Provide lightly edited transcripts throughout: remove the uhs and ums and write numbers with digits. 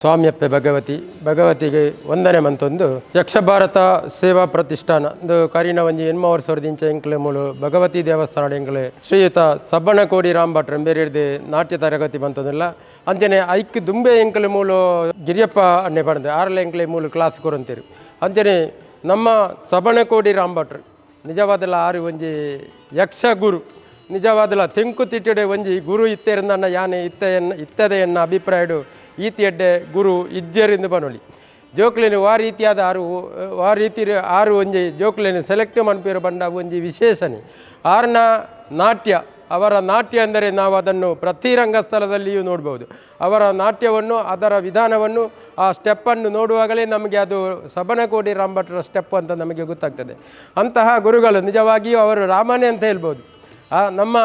ಸ್ವಾಮ್ಯಪ್ಪೆ ಭಗವತಿಗೆ ವಂದನೆ ಮಂತೊಂದು ಯಕ್ಷ ಭಾರತ ಸೇವಾ ಪ್ರತಿಷ್ಠಾನ ಒಂದು ಕರಿನ ಒಂಜಿ 8 ಎಂಕ್ಲೆ ಮೂಲು ಭಗವತಿ ದೇವಸ್ಥಾನ ಎಂಕ್ಲೆ ಶ್ರೀಯುತ ಸಬ್ಬಣಕೋಡಿ ರಾಮ್ ಭಟ್ರು ಎಂಬೇರಿಡ್ದು ನಾಟ್ಯ ತರಗತಿ ಬಂತದಿಲ್ಲ ಅಂಚನೆ ಐಕ್ ದುಂಬೆ ಎಂಕ್ಲೆ ಮೂಲು ಗಿರಿಯಪ್ಪ ಅನ್ನೆ ಪಡೆದು 6 ಎಂಕ್ಲೆ ಮೂಲು ಕ್ಲಾಸ್ ಕೊರಂತೀರಿ ಅಂಚನೆ ನಮ್ಮ ಸಬ್ಬಣಕೋಡಿ ರಾಮ್ ಭಟ್ರು ನಿಜವಾದಲ್ಲ ಆರು ಒಂಜಿ ಯಕ್ಷ ಗುರು ನಿಜವಾದಲ್ಲ ತೆಂಕು ತಿಟ್ಟಡೆ ಒಂಜಿ ಗುರು ಇತ್ತೆರಿಂದ ಯಾನೆ ಇತ್ತದೆ ಎನ್ನ ಅಭಿಪ್ರಾಯಡು ಈತಿ ಎಡ್ಡೆ ಗುರು ಇಜ್ಜರಿಂದ ಬನೊಲಿ ಜೋಕ್ಲೇನು ಆ ರೀತಿ ಆರು ಒಂಜಿ ಜೋಕ್ಲೇನು ಸೆಲೆಕ್ಟ್ ಮನ್ಪೇರು ಬಂಡ ಒಂಜಿ ವಿಶೇಷಣೆ ಆರ್ನ ನಾಟ್ಯ ಅವರ ನಾಟ್ಯ ಅಂದರೆ ನಾವು ಅದನ್ನು ಪ್ರತಿ ರಂಗಸ್ಥಳದಲ್ಲಿಯೂ ನೋಡ್ಬೋದು ಅವರ ನಾಟ್ಯವನ್ನು ಅದರ ವಿಧಾನವನ್ನು ಆ ಸ್ಟೆಪ್ಪನ್ನು ನೋಡುವಾಗಲೇ ನಮಗೆ ಅದು ಸಬನಕೋಡಿ ರಾಮ್ ಭಟ್ರ ಸ್ಟೆಪ್ ಅಂತ ನಮಗೆ ಗೊತ್ತಾಗ್ತದೆ. ಅಂತಹ ಗುರುಗಳು ನಿಜವಾಗಿಯೂ ಅವರು ರಾಮನೇ ಅಂತ ಹೇಳ್ಬೋದು. ನಮ್ಮ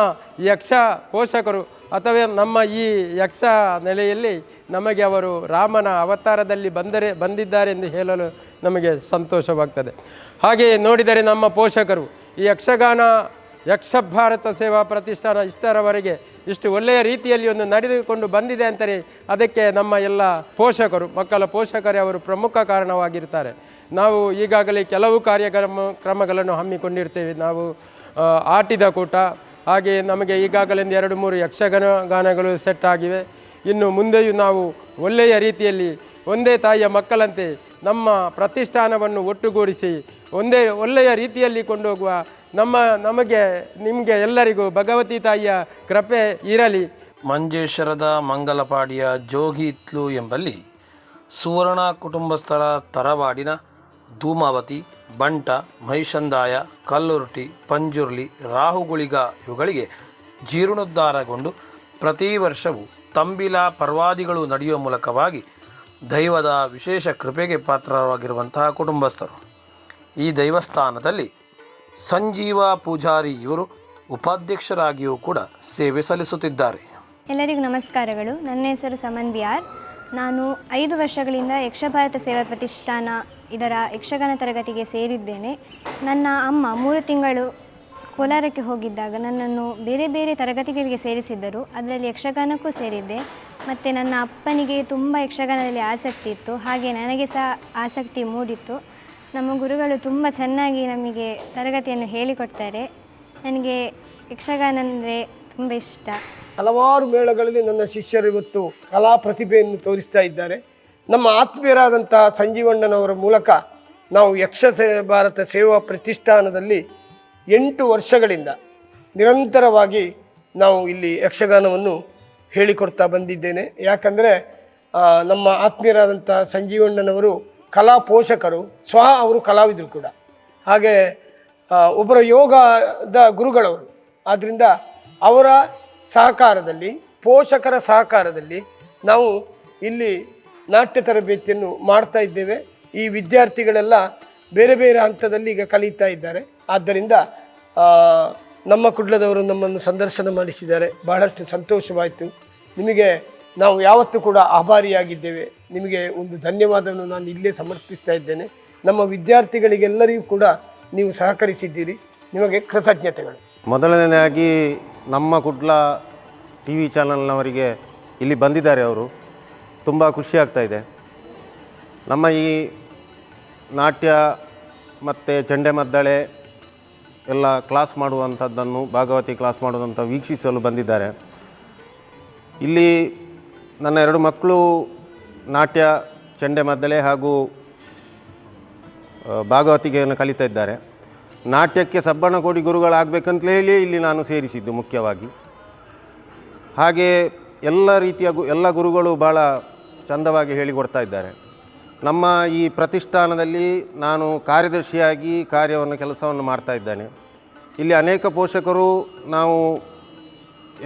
ಯಕ್ಷ ಪೋಷಕರು ಅಥವಾ ನಮ್ಮ ಈ ಯಕ್ಷ ನೆಲೆಯಲ್ಲಿ ನಮಗೆ ಅವರು ರಾಮನ ಅವತಾರದಲ್ಲಿ ಬಂದಿದ್ದಾರೆ ಎಂದು ಹೇಳಲು ನಮಗೆ ಸಂತೋಷವಾಗ್ತದೆ. ಹಾಗೆಯೇ ನೋಡಿದರೆ ನಮ್ಮ ಪೋಷಕರು ಈ ಯಕ್ಷ ಭಾರತ ಸೇವಾ ಪ್ರತಿಷ್ಠಾನ ಇಷ್ಟರವರೆಗೆ ಇಷ್ಟು ಒಳ್ಳೆಯ ರೀತಿಯಲ್ಲಿ ಒಂದು ನಡೆದುಕೊಂಡು ಬಂದಿದೆ ಅಂತಾರೆ ಅದಕ್ಕೆ ನಮ್ಮ ಎಲ್ಲ ಪೋಷಕರು ಮಕ್ಕಳ ಪೋಷಕರೇ ಅವರು ಪ್ರಮುಖ ಕಾರಣವಾಗಿರ್ತಾರೆ. ನಾವು ಈಗಾಗಲೇ ಕೆಲವು ಕ್ರಮಗಳನ್ನು ಹಮ್ಮಿಕೊಂಡಿರ್ತೇವೆ. ನಾವು ಆಟಿದ ಕೂಟ ಹಾಗೆ ನಮಗೆ ಈಗಾಗಲೇ 2-3 ಯಕ್ಷಗಾನಗಳು ಸೆಟ್ ಆಗಿವೆ. ಇನ್ನು ಮುಂದೆಯೂ ನಾವು ಒಳ್ಳೆಯ ರೀತಿಯಲ್ಲಿ ಒಂದೇ ತಾಯಿಯ ಮಕ್ಕಳಂತೆ ನಮ್ಮ ಪ್ರತಿಷ್ಠಾನವನ್ನು ಒಟ್ಟುಗೂಡಿಸಿ ಒಳ್ಳೆಯ ರೀತಿಯಲ್ಲಿ ಕೊಂಡೋಗುವ ನಿಮಗೆ ಎಲ್ಲರಿಗೂ ಭಗವತಿ ತಾಯಿಯ ಕೃಪೆ ಇರಲಿ. ಮಂಜೇಶ್ವರದ ಮಂಗಲಪಾಡಿಯ ಜೋಗಿ ಇತ್ಲು ಎಂಬಲ್ಲಿ ಸುವರ್ಣ ಕುಟುಂಬಸ್ಥರ ತರವಾಡಿನ ಧೂಮಾವತಿ, ಬಂಟ, ಮಹಿಷಂದಾಯ, ಕಲ್ಲುರುಟಿ, ಪಂಜುರ್ಲಿ, ರಾಹುಗುಳಿಗ ಇವುಗಳಿಗೆ ಜೀರ್ಣೋದ್ಧಾರಗೊಂಡು ಪ್ರತಿ ವರ್ಷವೂ ತಂಬಿಲ ಪರ್ವಾದಿಗಳು ನಡೆಯುವ ಮೂಲಕವಾಗಿ ದೈವದ ವಿಶೇಷ ಕೃಪೆಗೆ ಪಾತ್ರವಾಗಿರುವಂತಹ ಕುಟುಂಬಸ್ಥರು. ಈ ದೈವಸ್ಥಾನದಲ್ಲಿ ಸಂಜೀವ ಪೂಜಾರಿ ಇವರು ಉಪಾಧ್ಯಕ್ಷರಾಗಿಯೂ ಕೂಡ ಸೇವೆ ಸಲ್ಲಿಸುತ್ತಿದ್ದಾರೆ. ಎಲ್ಲರಿಗೂ ನಮಸ್ಕಾರಗಳು. ನನ್ನ ಹೆಸರು ಸಮನ್ ಬಿಆರ್. ನಾನು 5 ವರ್ಷಗಳಿಂದ ಯಕ್ಷಭಾರತ ಸೇವಾ ಪ್ರತಿಷ್ಠಾನ ಇದರ ಯಕ್ಷಗಾನ ತರಗತಿಗೆ ಸೇರಿದ್ದೇನೆ. ನನ್ನ ಅಮ್ಮ 3 ತಿಂಗಳು ಕೋಲಾರಕ್ಕೆ ಹೋಗಿದ್ದಾಗ ನನ್ನನ್ನು ಬೇರೆ ಬೇರೆ ತರಗತಿಗಳಿಗೆ ಸೇರಿಸಿದ್ದರು. ಅದರಲ್ಲಿ ಯಕ್ಷಗಾನಕ್ಕೂ ಸೇರಿದ್ದೆ. ಮತ್ತು ನನ್ನ ಅಪ್ಪನಿಗೆ ತುಂಬ ಯಕ್ಷಗಾನದಲ್ಲಿ ಆಸಕ್ತಿ ಇತ್ತು, ಹಾಗೆ ನನಗೆ ಸಹ ಆಸಕ್ತಿ ಮೂಡಿತ್ತು. ನಮ್ಮ ಗುರುಗಳು ತುಂಬ ಚೆನ್ನಾಗಿ ನಮಗೆ ತರಗತಿಯನ್ನು ಹೇಳಿಕೊಡ್ತಾರೆ. ನನಗೆ ಯಕ್ಷಗಾನ ಅಂದರೆ ತುಂಬ ಇಷ್ಟ. ಹಲವಾರು ಮೇಳಗಳಲ್ಲಿ ನನ್ನ ಶಿಷ್ಯರು ಇವತ್ತು ಕಲಾ ಪ್ರತಿಭೆಯನ್ನು ತೋರಿಸ್ತಾ ಇದ್ದಾರೆ. ನಮ್ಮ ಆತ್ಮೀಯರಾದಂಥ ಸಂಜೀವಣ್ಣನವರ ಮೂಲಕ ನಾವು ಭಾರತ ಸೇವಾ ಪ್ರತಿಷ್ಠಾನದಲ್ಲಿ 8 ವರ್ಷಗಳಿಂದ ನಿರಂತರವಾಗಿ ನಾವು ಇಲ್ಲಿ ಯಕ್ಷಗಾನವನ್ನು ಹೇಳಿಕೊಡ್ತಾ ಬಂದಿದ್ದೇನೆ. ಯಾಕಂದರೆ ನಮ್ಮ ಆತ್ಮೀಯರಾದಂಥ ಸಂಜೀವಣ್ಣನವರು ಕಲಾ ಪೋಷಕರು, ಅವರು ಕಲಾವಿದರು ಕೂಡ, ಹಾಗೆ ಒಬ್ಬರ ಯೋಗದ ಗುರುಗಳವರು. ಆದ್ದರಿಂದ ಅವರ ಸಹಕಾರದಲ್ಲಿ, ಪೋಷಕರ ಸಹಕಾರದಲ್ಲಿ ನಾವು ಇಲ್ಲಿ ನಾಟ್ಯ ತರಬೇತಿಯನ್ನು ಮಾಡ್ತಾ ಇದ್ದೇವೆ. ಈ ವಿದ್ಯಾರ್ಥಿಗಳೆಲ್ಲ ಬೇರೆ ಬೇರೆ ಹಂತದಲ್ಲಿ ಈಗ ಕಲಿತಾ ಇದ್ದಾರೆ. ಆದ್ದರಿಂದ ನಮ್ಮ ಕುಡ್ಲದವರು ನಮ್ಮನ್ನು ಸಂದರ್ಶನ ಮಾಡಿಸಿದ್ದಾರೆ, ಬಹಳಷ್ಟು ಸಂತೋಷವಾಯಿತು. ನಿಮಗೆ ನಾವು ಯಾವತ್ತೂ ಕೂಡ ಆಭಾರಿಯಾಗಿದ್ದೇವೆ. ನಿಮಗೆ ಒಂದು ಧನ್ಯವಾದವನ್ನು ನಾನು ಇಲ್ಲೇ ಸಮರ್ಪಿಸ್ತಾ ಇದ್ದೇನೆ. ನಮ್ಮ ವಿದ್ಯಾರ್ಥಿಗಳಿಗೆಲ್ಲರಿಗೂ ಕೂಡ ನೀವು ಸಹಕರಿಸಿದ್ದೀರಿ, ನಿಮಗೆ ಕೃತಜ್ಞತೆಗಳು. ಮೊದಲನೇದಾಗಿ ನಮ್ಮ ಕುಡ್ಲ TV ಚಾನಲ್ನವರಿಗೆ ಇಲ್ಲಿ ಬಂದಿದ್ದಾರೆ, ಅವರು ತುಂಬ ಖುಷಿಯಾಗ್ತಾಯಿದೆ. ನಮ್ಮ ಈ ನಾಟ್ಯ ಮತ್ತು ಚಂಡೆಮದ್ದಳೆ ಎಲ್ಲ ಕ್ಲಾಸ್ ಮಾಡುವಂಥದ್ದನ್ನು, ಭಾಗವತಿ ಕ್ಲಾಸ್ ಮಾಡುವಂಥ ವೀಕ್ಷಿಸಲು ಬಂದಿದ್ದಾರೆ. ಇಲ್ಲಿ ನನ್ನ 2 ಮಕ್ಕಳು ನಾಟ್ಯ, ಚಂಡೆಮದ್ದಳೆ ಹಾಗೂ ಭಾಗವತಿಗೆಯನ್ನು ಕಲಿತಾ ಇದ್ದಾರೆ. ನಾಟ್ಯಕ್ಕೆ ಸಬ್ಬಣಕೋಡಿ ಗುರುಗಳಾಗಬೇಕಂತ ಹೇಳಿ ಇಲ್ಲಿ ನಾನು ಸೇರಿಸಿದ್ದು ಮುಖ್ಯವಾಗಿ. ಹಾಗೆ ಎಲ್ಲ ರೀತಿಯ ಎಲ್ಲ ಗುರುಗಳು ಭಾಳ ಚಂದವಾಗಿ ಹೇಳಿಕೊಡ್ತಾ ಇದ್ದಾರೆ. ನಮ್ಮ ಈ ಪ್ರತಿಷ್ಠಾನದಲ್ಲಿ ನಾನು ಕಾರ್ಯದರ್ಶಿಯಾಗಿ ಕೆಲಸವನ್ನು ಮಾಡ್ತಾ ಇದ್ದೇನೆ. ಇಲ್ಲಿ ಅನೇಕ ಪೋಷಕರು ನಾವು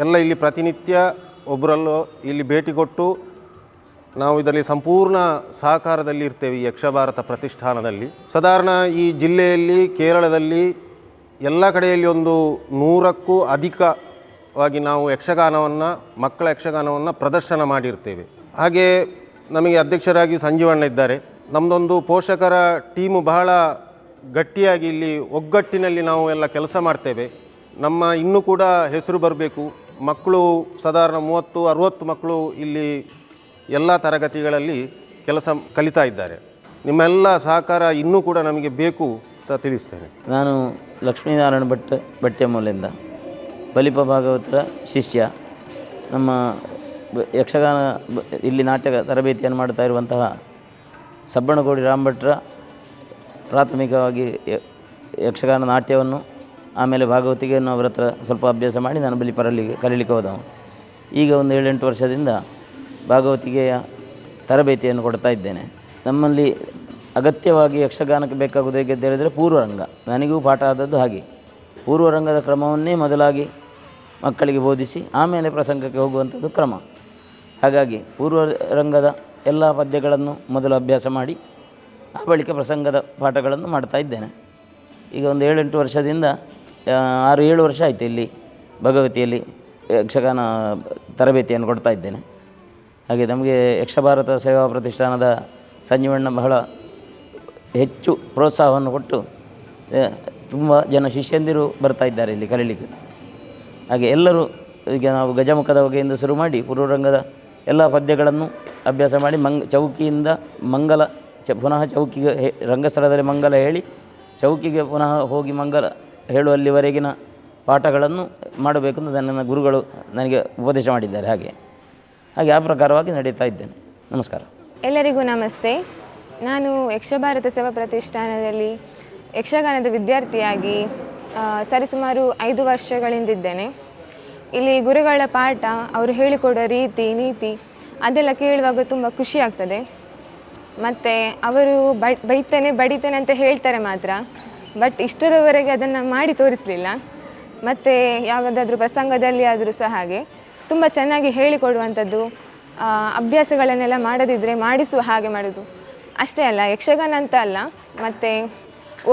ಎಲ್ಲ ಇಲ್ಲಿ ಪ್ರತಿನಿತ್ಯ ಒಬ್ಬರಲ್ಲೂ ಇಲ್ಲಿ ಭೇಟಿ ಕೊಟ್ಟು ನಾವು ಇದರಲ್ಲಿ ಸಂಪೂರ್ಣ ಸಹಕಾರದಲ್ಲಿ ಇರ್ತೇವೆ. ಈ ಯಕ್ಷಭಾರತ ಪ್ರತಿಷ್ಠಾನದಲ್ಲಿ ಸಾಧಾರಣ ಈ ಜಿಲ್ಲೆಯಲ್ಲಿ, ಕೇರಳದಲ್ಲಿ ಎಲ್ಲ ಕಡೆಯಲ್ಲಿ ಒಂದು 100ಕ್ಕೂ ಅಧಿಕವಾಗಿ ನಾವು ಮಕ್ಕಳ ಯಕ್ಷಗಾನವನ್ನು ಪ್ರದರ್ಶನ ಮಾಡಿರ್ತೇವೆ. ಹಾಗೆ ನಮಗೆ ಅಧ್ಯಕ್ಷರಾಗಿ ಸಂಜೀವಣ್ಣ ಇದ್ದಾರೆ. ನಮ್ಮದೊಂದು ಪೋಷಕರ ಟೀಮು ಬಹಳ ಗಟ್ಟಿಯಾಗಿ ಇಲ್ಲಿ ಒಗ್ಗಟ್ಟಿನಲ್ಲಿ ನಾವು ಎಲ್ಲ ಕೆಲಸ ಮಾಡ್ತೇವೆ. ನಮ್ಮ ಇನ್ನೂ ಕೂಡ ಹೆಸರು ಬರಬೇಕು. ಮಕ್ಕಳು ಸಾಧಾರಣ 30-60 ಮಕ್ಕಳು ಇಲ್ಲಿ ಎಲ್ಲ ತರಗತಿಗಳಲ್ಲಿ ಕೆಲಸ ಕಲಿತಾ ಇದ್ದಾರೆ. ನಿಮ್ಮೆಲ್ಲ ಸಹಕಾರ ಇನ್ನೂ ಕೂಡ ನಮಗೆ ಬೇಕು ಅಂತ ತಿಳಿಸ್ತೇನೆ. ನಾನು ಲಕ್ಷ್ಮೀನಾರಾಯಣ ಭಟ್ಯಮೂಲೆಯಿಂದ ಬಲಿಪ ಭಾಗವತರ ಶಿಷ್ಯ. ನಮ್ಮ ಯಕ್ಷಗಾನ ಇಲ್ಲಿ ನಾಟ್ಯ ತರಬೇತಿಯನ್ನು ಮಾಡ್ತಾ ಇರುವಂತಹ ಸಬ್ಬಣಗೋಡಿ ರಾಮಭಟ್ರ ಪ್ರಾಥಮಿಕವಾಗಿ ಯಕ್ಷಗಾನ ನಾಟ್ಯವನ್ನು ಆಮೇಲೆ ಭಾಗವತಿಗೆಯನ್ನು ಅವರ ಹತ್ರ ಸ್ವಲ್ಪ ಅಭ್ಯಾಸ ಮಾಡಿ ನಾನು ಬಲಿಪರಲ್ಲಿ ಕಲೀಲಿಕ್ಕೆ ಹೋದವು. ಈಗ ಒಂದು 7-8 ವರ್ಷದಿಂದ ಭಾಗವತಿಗೆಯ ತರಬೇತಿಯನ್ನು ಕೊಡ್ತಾ ಇದ್ದೇನೆ. ನಮ್ಮಲ್ಲಿ ಅಗತ್ಯವಾಗಿ ಯಕ್ಷಗಾನಕ್ಕೆ ಬೇಕಾಗುವುದು ಹೇಗೆ ಅಂತ ಹೇಳಿದರೆ ಪೂರ್ವರಂಗ. ನನಗೂ ಪಾಠ ಆದದ್ದು ಹಾಗೆ. ಪೂರ್ವರಂಗದ ಕ್ರಮವನ್ನೇ ಮೊದಲಾಗಿ ಮಕ್ಕಳಿಗೆ ಬೋಧಿಸಿ ಆಮೇಲೆ ಪ್ರಸಂಗಕ್ಕೆ ಹೋಗುವಂಥದ್ದು ಕ್ರಮ. ಹಾಗಾಗಿ ಪೂರ್ವರಂಗದ ಎಲ್ಲ ಪದ್ಯಗಳನ್ನು ಮೊದಲು ಅಭ್ಯಾಸ ಮಾಡಿ ಆ ಬಳಿಕ ಪ್ರಸಂಗದ ಪಾಠಗಳನ್ನು ಮಾಡ್ತಾ ಇದ್ದೇನೆ. ಈಗ ಒಂದು 7-8 ವರ್ಷದಿಂದ 6-7 ವರ್ಷ ಆಯಿತು ಇಲ್ಲಿ ಭಗವತಿಯಲ್ಲಿ ಯಕ್ಷಗಾನ ತರಬೇತಿಯನ್ನು ಕೊಡ್ತಾ ಇದ್ದೇನೆ. ಹಾಗೆ ನಮಗೆ ಯಕ್ಷಭಾರತ ಸೇವಾ ಪ್ರತಿಷ್ಠಾನದ ಸಂಜೀವಣ್ಣ ಬಹಳ ಹೆಚ್ಚು ಪ್ರೋತ್ಸಾಹವನ್ನು ಕೊಟ್ಟು ತುಂಬ ಜನ ಶಿಷ್ಯಂದಿರು ಬರ್ತಾ ಇದ್ದಾರೆ ಇಲ್ಲಿ ಕಲೀಲಿಕ್ಕೆ. ಹಾಗೆ ಎಲ್ಲರೂ ಈಗ ನಾವು ಗಜಮುಖದ ಬಗೆಯಿಂದ ಶುರು ಮಾಡಿ ಪೂರ್ವರಂಗದ ಎಲ್ಲ ಪದ್ಯಗಳನ್ನು ಅಭ್ಯಾಸ ಮಾಡಿ ಚೌಕಿಯಿಂದ ಮಂಗಲ ಪುನಃ ಚೌಕಿಗೆ ರಂಗಸ್ಥಳದಲ್ಲಿ ಮಂಗಲ ಹೇಳಿ ಚೌಕಿಗೆ ಪುನಃ ಹೋಗಿ ಮಂಗಲ ಹೇಳುವಲ್ಲಿವರೆಗಿನ ಪಾಠಗಳನ್ನು ಮಾಡಬೇಕು ಅಂತ ನನ್ನ ಗುರುಗಳು ನನಗೆ ಉಪದೇಶ ಮಾಡಿದ್ದಾರೆ. ಹಾಗೆ ಆ ಪ್ರಕಾರವಾಗಿ ನಡೀತಾ ಇದ್ದೇನೆ. ನಮಸ್ಕಾರ. ಎಲ್ಲರಿಗೂ ನಮಸ್ತೆ. ನಾನು ಯಕ್ಷಭಾರತ ಸೇವಾ ಪ್ರತಿಷ್ಠಾನದಲ್ಲಿ ಯಕ್ಷಗಾನದ ವಿದ್ಯಾರ್ಥಿಯಾಗಿ ಸರಿಸುಮಾರು 5 ವರ್ಷಗಳಿಂದಿದ್ದೇನೆ. ಇಲ್ಲಿ ಗುರುಗಳ ಪಾಠ, ಅವರು ಹೇಳಿಕೊಡೋ ರೀತಿ ನೀತಿ ಅದೆಲ್ಲ ಕೇಳುವಾಗ ತುಂಬ ಖುಷಿ ಆಗ್ತದೆ. ಮತ್ತು ಅವರು ಬಡಿತೇನೆ ಅಂತ ಹೇಳ್ತಾರೆ ಮಾತ್ರ, ಬಟ್ ಇಷ್ಟರವರೆಗೆ ಅದನ್ನು ಮಾಡಿ ತೋರಿಸಲಿಲ್ಲ. ಮತ್ತು ಯಾವುದಾದ್ರೂ ಪ್ರಸಂಗದಲ್ಲಿ ಆದರೂ ಸಹ ಹಾಗೆ ತುಂಬ ಚೆನ್ನಾಗಿ ಹೇಳಿಕೊಡುವಂಥದ್ದು, ಅಭ್ಯಾಸಗಳನ್ನೆಲ್ಲ ಮಾಡದಿದ್ದರೆ ಮಾಡಿಸುವ ಹಾಗೆ ಮಾಡೋದು. ಅಷ್ಟೇ ಅಲ್ಲ, ಯಕ್ಷಗಾನ ಅಂತ ಅಲ್ಲ, ಮತ್ತು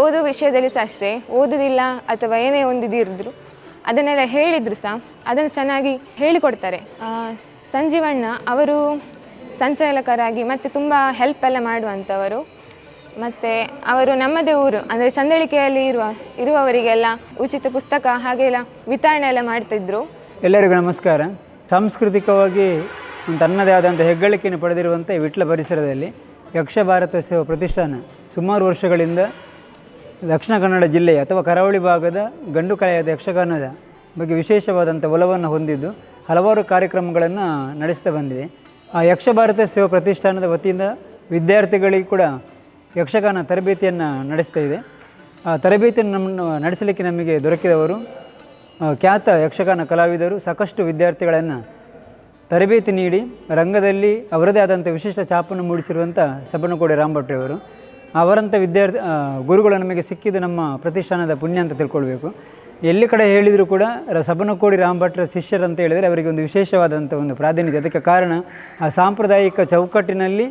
ಓದೋ ವಿಷಯದಲ್ಲಿ ಸಹ ಅಷ್ಟೇ. ಓದೋದಿಲ್ಲ ಅಥವಾ ಏನೇ ಒಂದಿದ್ರು ಅದನ್ನೆಲ್ಲ ಹೇಳಿದ್ರು ಸಹ ಅದನ್ನು ಚೆನ್ನಾಗಿ ಹೇಳಿಕೊಡ್ತಾರೆ. ಸಂಜೀವಣ್ಣ ಅವರು ಸಂಚಾಲಕರಾಗಿ ಮತ್ತು ತುಂಬ ಹೆಲ್ಪ್ ಎಲ್ಲ ಮಾಡುವಂಥವರು. ಮತ್ತು ಅವರು ನಮ್ಮದೇ ಊರು ಅಂದರೆ ಚಂದಳಿಕೆಯಲ್ಲಿ ಇರುವವರಿಗೆಲ್ಲ ಉಚಿತ ಪುಸ್ತಕ ಹಾಗೆಲ್ಲ ವಿತರಣೆ ಎಲ್ಲ ಮಾಡ್ತಿದ್ರು. ಎಲ್ಲರಿಗೂ ನಮಸ್ಕಾರ. ಸಾಂಸ್ಕೃತಿಕವಾಗಿ ತನ್ನದೇ ಆದಂಥ ಹೆಗ್ಗಳಿಕೆಯನ್ನು ಪಡೆದಿರುವಂಥ ವಿಟ್ಲ ಪರಿಸರದಲ್ಲಿ ಯಕ್ಷಭಾರತ ಸೇವಾ ಪ್ರತಿಷ್ಠಾನ ಸುಮಾರು ವರ್ಷಗಳಿಂದ ದಕ್ಷಿಣ ಕನ್ನಡ ಜಿಲ್ಲೆಯ ಅಥವಾ ಕರಾವಳಿ ಭಾಗದ ಗಂಡು ಕಲೆಯಾದ ಯಕ್ಷಗಾನದ ಬಗ್ಗೆ ವಿಶೇಷವಾದಂಥ ಒಲವನ್ನು ಹೊಂದಿದ್ದು ಹಲವಾರು ಕಾರ್ಯಕ್ರಮಗಳನ್ನು ನಡೆಸ್ತಾ ಬಂದಿದೆ. ಆ ಯಕ್ಷಭಾರತ ಸೇವಾ ಪ್ರತಿಷ್ಠಾನದ ವತಿಯಿಂದ ವಿದ್ಯಾರ್ಥಿಗಳಿಗೆ ಕೂಡ ಯಕ್ಷಗಾನ ತರಬೇತಿಯನ್ನು ನಡೆಸ್ತಾ ಇದೆ. ಆ ತರಬೇತಿಯನ್ನು ನಡೆಸಲಿಕ್ಕೆ ನಮಗೆ ದೊರಕಿದವರು ಖ್ಯಾತ ಯಕ್ಷಗಾನ ಕಲಾವಿದರು. ಸಾಕಷ್ಟು ವಿದ್ಯಾರ್ಥಿಗಳನ್ನು ತರಬೇತಿ ನೀಡಿ ರಂಗದಲ್ಲಿ ಅವರದೇ ಆದಂಥ ವಿಶಿಷ್ಟ ಛಾಪನ್ನು ಮೂಡಿಸಿರುವಂಥ ಸಬ್ಬಣಕೋಡಿ ರಾಮಭಟ್ರವರು. ಅವರಂಥ ಗುರುಗಳು ನಮಗೆ ಸಿಕ್ಕಿದ್ದು ನಮ್ಮ ಪ್ರತಿಷ್ಠಾನದ ಪುಣ್ಯ ಅಂತ ತಿಳ್ಕೊಳ್ಬೇಕು. ಎಲ್ಲಿ ಕಡೆ ಹೇಳಿದರೂ ಕೂಡ ಸಬ್ಬಣಕೋಡಿ ರಾಮಭಟ್ರ ಶಿಷ್ಯರಂತ ಹೇಳಿದರೆ ಅವರಿಗೆ ಒಂದು ವಿಶೇಷವಾದಂಥ ಒಂದು ಪ್ರಾಧಾನ್ಯತೆ. ಅದಕ್ಕೆ ಕಾರಣ ಆ ಸಾಂಪ್ರದಾಯಿಕ ಚೌಕಟ್ಟಿನಲ್ಲಿ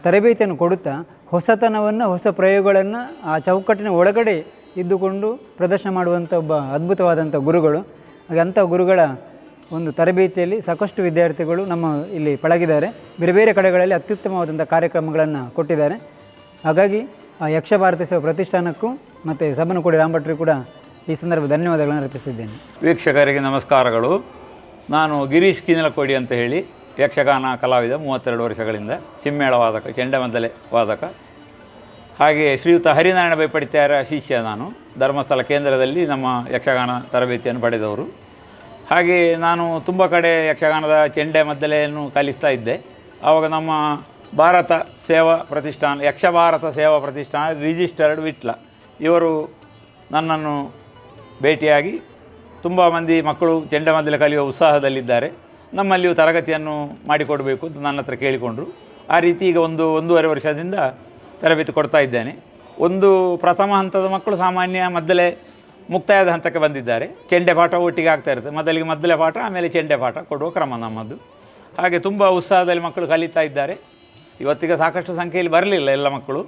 ತರಬೇತಿಯನ್ನು ಕೊಡುತ್ತಾ ಹೊಸತನವನ್ನು, ಹೊಸ ಪ್ರಯೋಗಗಳನ್ನು ಆ ಚೌಕಟ್ಟಿನ ಒಳಗಡೆ ಇದ್ದುಕೊಂಡು ಪ್ರದರ್ಶನ ಮಾಡುವಂಥ ಒಬ್ಬ ಅದ್ಭುತವಾದಂಥ ಗುರುಗಳು. ಹಾಗೆ ಅಂಥ ಗುರುಗಳ ಒಂದು ತರಬೇತಿಯಲ್ಲಿ ಸಾಕಷ್ಟು ವಿದ್ಯಾರ್ಥಿಗಳು ನಮ್ಮ ಇಲ್ಲಿ ಪಳಗಿದ್ದಾರೆ. ಬೇರೆ ಬೇರೆ ಕಡೆಗಳಲ್ಲಿ ಅತ್ಯುತ್ತಮವಾದಂಥ ಕಾರ್ಯಕ್ರಮಗಳನ್ನು ಕೊಟ್ಟಿದ್ದಾರೆ. ಹಾಗಾಗಿ ಆ ಯಕ್ಷಭಾರತ ಸೇವಾ ಪ್ರತಿಷ್ಠಾನಕ್ಕೂ ಮತ್ತು ಸಬ್ಬಣಕೋಡಿ ರಾಮಭಟ್ರಿಗೂ ಕೂಡ ಈ ಸಂದರ್ಭ ಧನ್ಯವಾದಗಳನ್ನು ಅರ್ಪಿಸ್ತಿದ್ದೇನೆ. ವೀಕ್ಷಕರಿಗೆ ನಮಸ್ಕಾರಗಳು. ನಾನು ಗಿರೀಶ್ ಕಿನ್ನಲಕೋಡಿ ಅಂತ ಹೇಳಿ ಯಕ್ಷಗಾನ ಕಲಾವಿದ 32 ವರ್ಷಗಳಿಂದ, ಹಿಮ್ಮೇಳ ವಾದಕ, ಚೆಂಡಮದ್ದಲೆ ವಾದಕ. ಹಾಗೆ ಶ್ರೀಯುತ ಹರಿನಾರಾಯಣ ಬೈಪಡಿತ್ಯಾರ ಶಿಷ್ಯ. ನಾನು ಧರ್ಮಸ್ಥಳ ಕೇಂದ್ರದಲ್ಲಿ ನಮ್ಮ ಯಕ್ಷಗಾನ ತರಬೇತಿಯನ್ನು ಪಡೆದವರು. ಹಾಗೆ ನಾನು ತುಂಬ ಕಡೆ ಯಕ್ಷಗಾನದ ಚೆಂಡೆ ಮದ್ದಲೆಯನ್ನು ಕಲಿಸ್ತಾ ಇದ್ದೆ. ಆವಾಗ ನಮ್ಮ ಭಾರತ ಸೇವಾ ಪ್ರತಿಷ್ಠಾನ, ಯಕ್ಷಭಾರತ ಸೇವಾ ಪ್ರತಿಷ್ಠಾನ ರಿಜಿಸ್ಟರ್ಡ್ ವಿಟ್ಲ ಇವರು ನನ್ನನ್ನು ಭೇಟಿಯಾಗಿ ತುಂಬ ಮಂದಿ ಮಕ್ಕಳು ಚೆಂಡೆ ಮದ್ದಲೆ ಕಲಿಯುವ ಉತ್ಸಾಹದಲ್ಲಿದ್ದಾರೆ, ನಮ್ಮಲ್ಲಿಯೂ ತರಗತಿಯನ್ನು ಮಾಡಿಕೊಡಬೇಕು ಅಂತ ನನ್ನ ಹತ್ರ ಕೇಳಿಕೊಂಡರು. ಆ ರೀತಿ ಈಗ 1.5 ವರ್ಷದಿಂದ ತರಬೇತಿ ಕೊಡ್ತಾ ಇದ್ದೇನೆ. ಪ್ರಥಮ ಹಂತದ ಮಕ್ಕಳು ಸಾಮಾನ್ಯ ಮದ್ದಲೆ ಮುಕ್ತಾಯದ ಹಂತಕ್ಕೆ ಬಂದಿದ್ದಾರೆ. ಚೆಂಡೆ ಪಾಠ ಒಟ್ಟಿಗೆ ಆಗ್ತಾ ಇರುತ್ತೆ. ಮೊದಲಿಗೆ ಮದ್ದಲೆ ಪಾಠ, ಆಮೇಲೆ ಚೆಂಡೆ ಪಾಠ ಕೊಡುವ ಕ್ರಮ ನಮ್ಮದು. ಹಾಗೆ ತುಂಬ ಉತ್ಸಾಹದಲ್ಲಿ ಮಕ್ಕಳು ಕಲಿತಾ ಇದ್ದಾರೆ. ಇವತ್ತಿಗೆ ಸಾಕಷ್ಟು ಸಂಖ್ಯೆಯಲ್ಲಿ ಬರಲಿಲ್ಲ ಎಲ್ಲ ಮಕ್ಕಳು,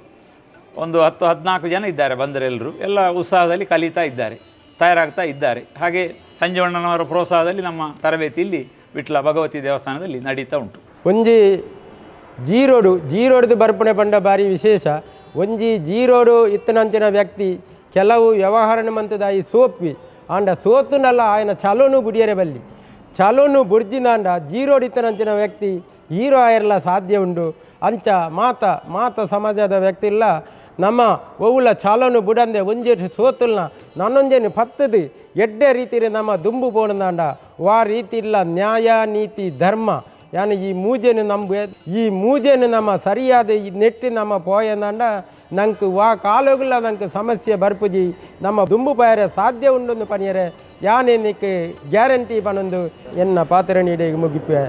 10-14 ಜನ ಇದ್ದಾರೆ ಬಂದರೆಲ್ಲರೂ. ಎಲ್ಲ ಉತ್ಸಾಹದಲ್ಲಿ ಕಲಿತಾ ಇದ್ದಾರೆ, ತಯಾರಾಗ್ತಾ ಇದ್ದಾರೆ. ಹಾಗೆ ಸಂಜೀವಣ್ಣನವರ ಪ್ರೋತ್ಸಾಹದಲ್ಲಿ ನಮ್ಮ ತರಬೇತಿ ಇಲ್ಲಿ ವಿಟ್ಲ ಭಗವತಿ ದೇವಸ್ಥಾನದಲ್ಲಿ ನಡೀತಾ ಉಂಟು. ಒಂಜಿ ಜೀರೋಡು ಬರ್ಪಣೆ ಪಂಡ ಬಾರಿ ವಿಶೇಷ. ಒಂಜಿ ಜೀರೋಡು ಇತ್ತನಂಚಿನ ವ್ಯಕ್ತಿ ಕೆಲವು ವ್ಯವಹಾರ ಮಂತದಾಯಿ ಸೋಪಿ ಆಂಡ ಸೋತುನಲ್ಲ ఆయన చలోను బుడియరే బల్లి చలోను బుర్జినాండ జీరోడు ఇత్తనంచిన వ్యక్తి ಹೀರೋ ಆಯರ್ಲ ಸಾಧ್ಯ ಉಂಡು ಅಂಚ ಮಾತ ಸಮಾಜದ ವ್ಯಕ್ತಿ ಇಲ್ಲ ನಮ್ಮ ಒವುಲ ಚಾಲನು ಬುಡಂದೆ ಒಂಜೇರು ಸೋತುಲ್ನ ನನ್ನೊಂಜೇನು ಪತ್ತದು ಎಡ್ಡೆ ರೀತಿಯಲ್ಲಿ ನಮ್ಮ ದುಂಬು ಪೋಣದಾಂಡ ವಾ ರೀತಿ ಇಲ್ಲ ನ್ಯಾಯ ನೀತಿ ಧರ್ಮ ಯಾನು ಈ ಮೂಜೆನು ನಮ್ಮ ಸರಿಯಾದ ಈ ನೆಟ್ಟಿ ನಮ್ಮ ಪೋಯಂದಾಂಡ ನಂಗೆ ವಾ ಕಾಲೋಗುಲ್ಲ ನಂಗೆ ಸಮಸ್ಯೆ ಬರ್ಪುಜಿ ನಮ್ಮ ದುಂಬು ಪಾಯರೆ ಸಾಧ್ಯ ಉಂಡೊಂದು ಪನಿಯರೆ ಯಾನೇನಕ್ಕೆ ಗ್ಯಾರಂಟಿ ಪನೊಂದು ಎನ್ನ ಪಾತ್ರ ನೀಡಿ ಮುಗಿಪೆ